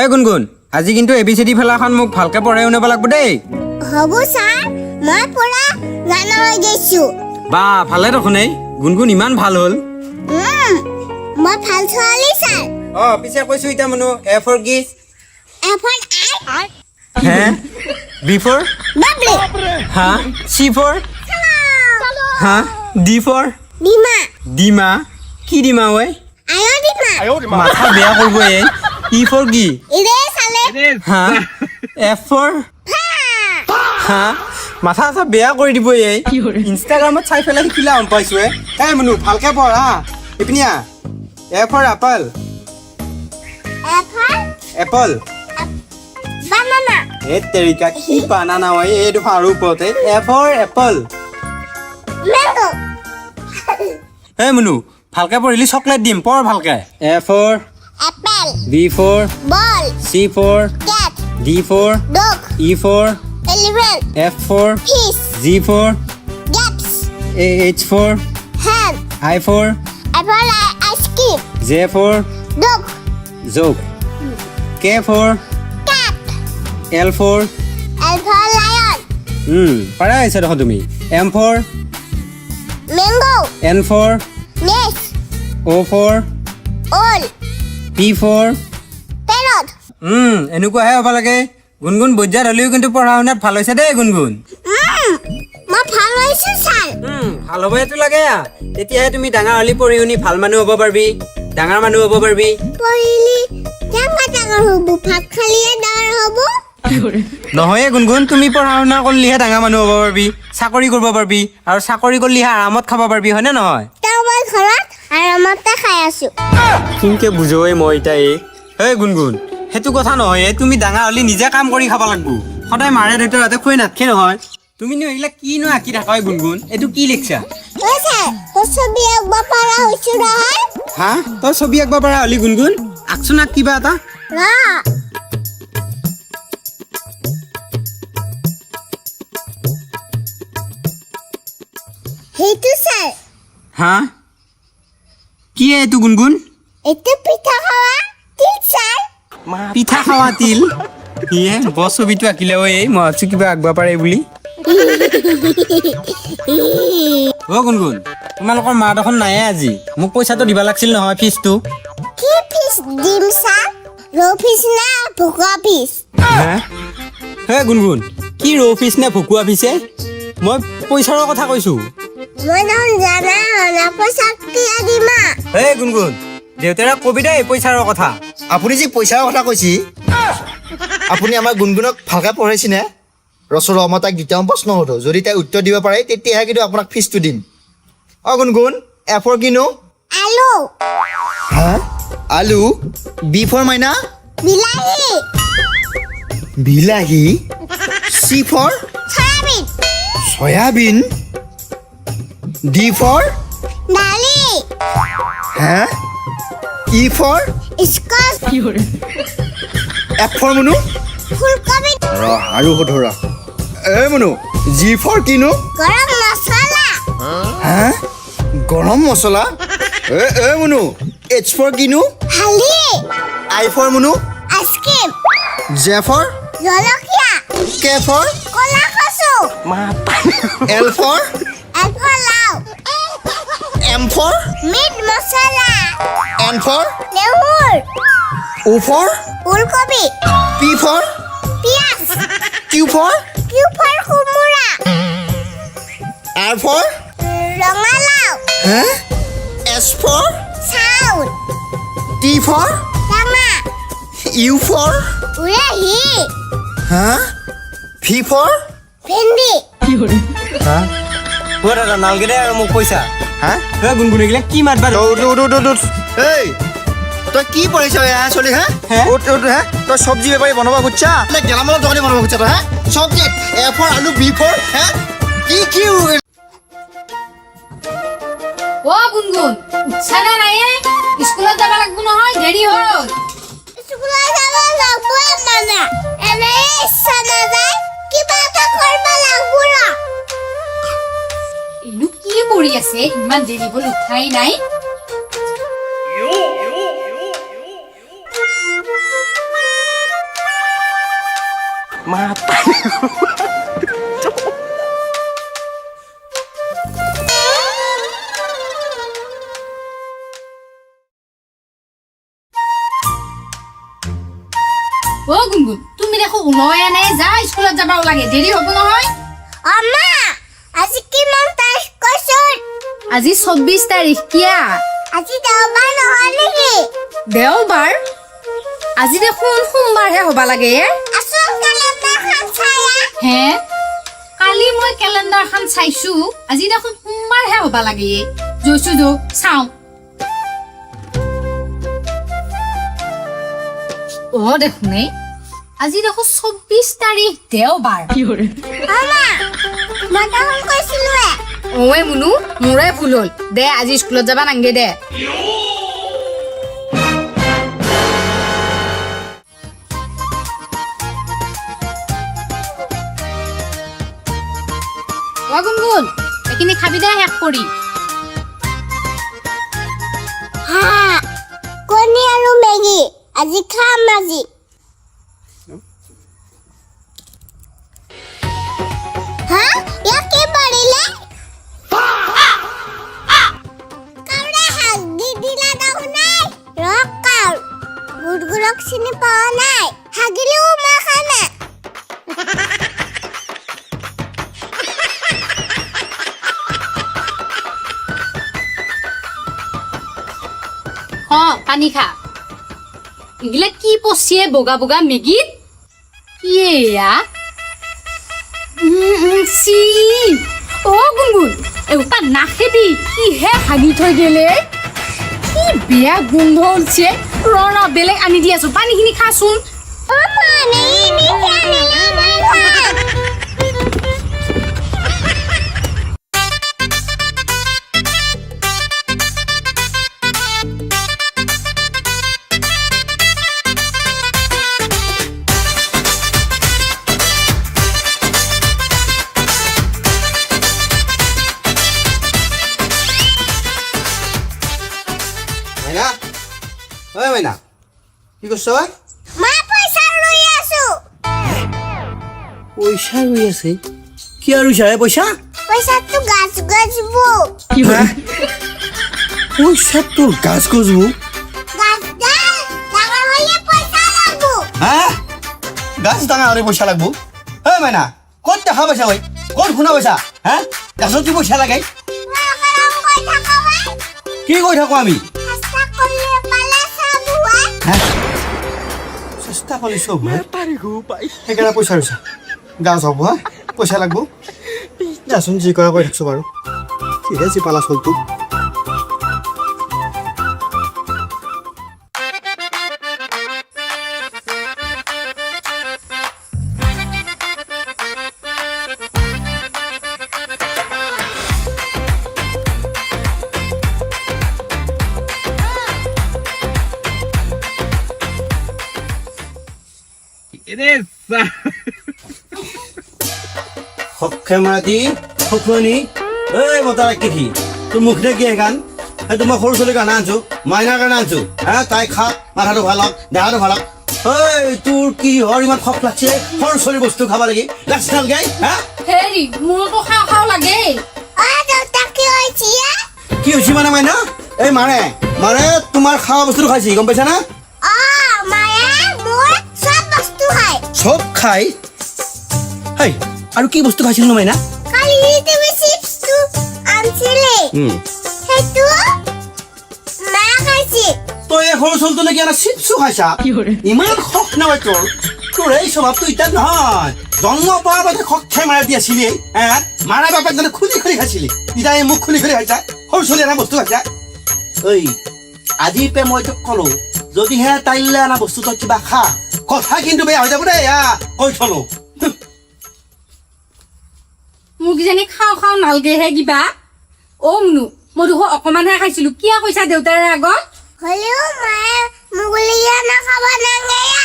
এই গুণগুণ আজি কিন্তু এবিচিডি ফেলাখন মোক ভালকে পঢ়াই শুনাব লাগিব দেই। হ'ব ছাৰ, মই পুৰা জানা হৈ গৈছো। বা ভালে দেখোন এই গুণগুণ ইমান ভাল হ'ল। মই ভাল ছোৱালী ছাৰ। পিছে কৈছো এতিয়া মনো এ ফৰ কি? এ ফৰ আই। হে বি ফৰ বাবলি। হা চি ফৰ হা ডি ফৰ ডিমা। ডিমা কি ডিমা ঐ? আয়ো ডিমা। মাথা বেয়া কৰিব এই। ই ফৰ কি? ইৰে চালে। হা এফ ফৰ হা মাথা আছা বেয়া কৰি দিব এই। ইনষ্টাগ্ৰামত চাই পেলাই শিকিলা গম পাইছো এই মনু ভালকে পঢ় হা। ইপিনিয়া A for apple. A for apple banana. এ তেৰিকা কি বানানা হয় এইটো আৰু ওপৰতে এ ফৰ এপল। মেংগো। এ মনু ভালকে পঢ়িলি চকলেট দিম পঢ় ভালকে। A for apple. B for ball. C for cat. D for dog. E for elephant. F for fish. G for grapes. H for hen. I for apple ice cream. J for dog. জোক K for cat. L for এলফৰ lion. পাৰা আহিছা দেখোন তুমি। M for mango. N for nest. O' for owl. P for parrot. এনেকুৱাহে হ'ব লাগে। গুণগুণ বজ্জাত হ'লেও কিন্তু পঢ়া শুনাত ভাল হৈছে দেই গুণগুণ। মই ভাল হৈছো ছাৰ। ভাল হ'ব এইটো লাগে তেতিয়াহে তুমি ডাঙৰ হ'লি পঢ়ি শুনি ভাল মানুহ হ'ব পাৰিবি, ডাঙৰ মানুহ হ'ব পাৰিবি। পঢ়িলি ডাঙৰ হ'ব, ভাত খালিয়ে ডাঙৰ হ'ব। নহয় গুণগুণ তুমি পঢ়া শুনা কৰিলেহে ডাঙৰ মানুহ হ'ব পাৰিবি, চাকৰি কৰিব পাৰিবি, আৰু চাকৰি কৰিলেহে আৰামত খাব পাৰিবি হয়নে নহয়? তেওঁ মই ঘৰত আৰামতে খাই আছো। কিনকে বুজোৱে মই এতিয়া এই গুণগুণ সেইটো কথা নহয় তুমি ডাঙৰ হ'লি নিজে কাম কৰি খাব লাগিব। সদায় মাৰে দেউতাৰ হাতে খুৱাই নাথাকে নহয়। তুমিনো এইবিলাক কিনো আঁকি থাকা গুণগুণ এইটো কি লিখছা? ঐ ছাৰ, তোৰ ছবি আঁকিব পৰা হৈছো নহয়। হা তই ছবি আঁকিব পৰা হ'লি গুণগুণ আঁকচোন আঁক কিবা এটা। ৰ সেইটো ছাৰ, হা কি এইটো গুণগুণ? এইটো পিঠা খোৱা তিল ছাৰ। পিঠা খাৱা তিল ইয়ে বৰ ছবিটো আঁকিলে মই ভাবছো কিবা আঁকিব পাৰে বুলি। গুণগুণ তোমালোকৰ মা দেখোন নায়ে আজি, মোক পইচাটো দিব লাগিছিল নহয় ফিজটো। কি ফিজ দিম ছাৰ? ৰৌ ফিজ না ভকুৱা ফিজ? হে গুণগুণ কি ৰৌ ফিজ নে ভকুৱা ফিজে? মই পইচাৰ কথা কৈছো। মই দেখোন জানা না পইচা কিয় দিমা? হে গুণগুণ দেউতাৰা কবি দেই পইচাৰ কথা। আপুনি যি পইচাৰ কথা কৈছি আপুনি আমাৰ গুণগুণক ভালকৈ পঢ়াইছিনে? ৰচৰ মই তাক দ্বিতীয় প্ৰশ্ন সোধোঁ, যদি তাই উত্তৰ দিব পাৰে তেতিয়াহে কিন্তু আপোনাক ফিজটো দিম। গুণগুণ এফৰ কিনো? আলু। হা আলু। বি ফৰ মাইনা? বিলাহী। বিলাহী। C for soyabean. Soyabean. D for দালি। হা ই ফৰ স্কচ। এফ ফৰ মুনু? ফুলকবি। আৰু সোধো ৰ মুনু জি ফৰ কিনো? গৰম মছলা। হা গৰম মছলা। মুনু এইচ ফৰ কিনো? হালধি। আই ফৰ মুনু? আইচক্ৰীম। জে ফৰ জলকীয়া। কে ফৰ কলা কচু। এল ফৰ এলফৰ লাও। এম ফৰ মিট মছলা। এন ফৰ নেহুৰ। ও ফৰ ওলকবি। পি ফৰ পিয়াজ। কিউ ফৰ কিউ ফৰ কোমোৰা। আৰ ফৰ ৰঙালাও। হা এছ ফৰ চাউল। টি ফৰ টেঙা। ইউ ফৰ উৰহি। হা ভি ফৰ ভেন্দি। দাদা নালগে দে আৰু মোক পইচা। হা গুণগুণ এইবিলাক কি মাতবা? এই তই কি পঢ়িছ চলি হা তই চব্জি বেপাৰী বনাব খুজিছা? গেলামালৰ দোকানী বনাব খুজিছা তই হা? চব্জি এ ফৰ আলু বি ফৰ হা কি কি গুণগুণ উৎসাহ নাই স্কুলত যাব লাগব নহয়, দেৰি হ'ল। স্কুলত যাব লাগবই মানে, এনে ইচ্ছা নাযায় কিবা এটা কৰিব লাগব ৰ। এনো কি কৰি আছে ইমান দেৰি হ'ল উঠাই নাই? মাতা অ গুণগুণ তুমি দেখো ওলাই নাই যা স্কুলত যাব লাগে দেৰি হ'ব নহয় অমা আজি কিমান তাৰিখ কৈছোন আজি 24 তাৰিখ কিয়া আজি দেওবাৰ নহয় নেকি দেওবাৰ আজি দেখোন সোমবাৰহে হ'ব লাগে আচল কেলেণ্ডাৰখন চায়া হে কালি মই কেলেণ্ডাৰখন চাইছো আজি দেখোন সোমবাৰহে হ'ব লাগে জৈছো যো চাওঁ অ দেখোন আজি দেখোন 24 তাৰিখ দেওবাৰ অমা মই দেখোন কৈছিলোৱে অৱে মুনু মোৰে ভুল হ'ল দে আজি স্কুলত যাবা নাংগে দে অ গুণগুণ এইখিনি খাবি দে শেষ কৰি হা কণী আৰু মেগী আজি খাম আজি হা ইয়াক কি পাৰিলে কাউৰে হাক দি দিলা দেখোন নাই ৰক কাউৰ গুড়গুড়ক চিনি পোৱা নাই হাগিলেও মই খানা অ পানী খা ইগিলা কি পচিয়ে বগা বগা মেগীত ইয়া চি অ গুণগুণ এওপা নাখাবি কিহে হাগি থৈ গেলে কি বেয়া গোন্ধ উঠছে ৰ বেলেগ আনি দি আছো পানীখিনি খাচোন মাইনা ঐ মাইনা কি কৈছ মই পইচা লৈ আছো পইচা ৰৈ আছে কি আৰু চাৰে পইচা পইচাটো গাছ গছব পইচা তোৰ গাছ গছবো গাছডাল ডাঙৰ হ'লে পইচা লাগব হা গাছ ডাঙৰ হ'লে পইচা লাগব ঐ মাইনা ক'ত দেখা পাইছা ঐ ক'ত শুনা পাইছা হা গাছত কি পইচা লাগে কি কৈ থাকো আমি চেষ্টা কৰি চব সেইকাৰণে পইচা লৈছা গাছ হ'ব হা পইচা লাগব যাচোন যি কৰা কৰি থাকছো বাৰু কিহে যি পালা চলটো খেমাতি সখনি এই বতাৰ কি তোৰ মুখ দেখি গান সেইটো মই সৰু ছোৱালীৰ কাৰণে আনছো মাইনাৰ কাৰণে আনছো হা তাই খা মাথাটো ভাল হওক দেহাটো ভাল হওক ঐ তোৰ কি হৰ ইমান খখ লাগছে সৰু ছোৱালীৰ বস্তু খাব লাগি লাগছে নালগে হা হেৰি মোৰতো খাওঁ খাওঁ লাগে কি হৈছে মানে মাইনা এই মাৰে মাৰে তোমাৰ খোৱা বস্তুটো খাইছি গম পাইছা না চব খাই হেই আৰু কি বস্তু খাইছিল নো মাইনা তই এই সৰু ছোৱালীটো লাগি এনে চিপছো খাইছা ইমান খখ নহয় তোৰ তোৰ এই স্বভাৱটো এতিয়া নহয় জন্ম পোৱাৰ বাবে খখ খাই মাৰি দি আছিলি মাৰা বাপেক জানে খুলি খুলি খাইছিলি এতিয়া এই মুখ খুলি খুলি খাইছা সৰু ছোৱালী এটা বস্তু খাইছা ঐ আজি পে মই তোক কলো যদিহে তাইলে অনা বস্তু তই কিবা খা কথা কিন্তু বেয়া হৈ যাব দেই কৈ থলো মোক কিজানি খাওঁ খাওঁ নালগেহে কিবা অ মুনু মই দেখোন অকমানহে খাইছিলো কিয় কৈছা দেউতাৰে আগত হ'লেও মায়ে মুগলীয়া নাখাব নালাগে